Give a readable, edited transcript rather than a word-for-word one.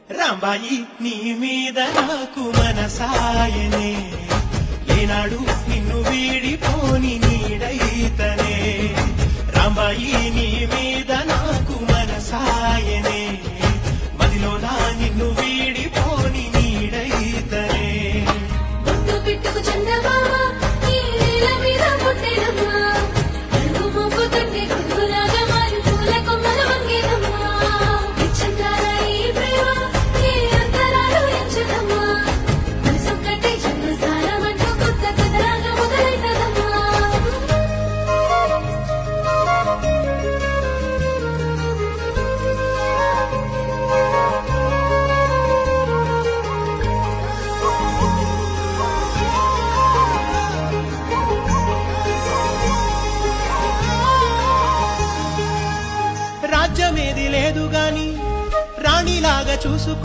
రాంబాయి నీ మీద నాకు మనసాయనే, ఏనాడు నిన్ను వీడిపోని నీడైతనే. రాంబాయి నీ మీద నాకు మనసాయనే, మదిలోన నిన్ను వీడిపోని నీడైతనే. బొట్టు పెట్టుకు చందమామ ఈ నేల మీద పుట్టేనమ్మా, అడుగు మోపుతుంటే గుడుగులాగా మారి పూల కొమ్మలు వంగేనమ్మా. నిశ్చంద్రాల ఈ ప్రేమ ఏ అంతరాలు ఎంచుదమ్మా, మనసు కంటే జన్మస్థానం అంటూ కొత్త కథలాగా మొదలైతదమ్మా. రాజ్యమేది లేదు గాని రాణిలాగా చూసుకో.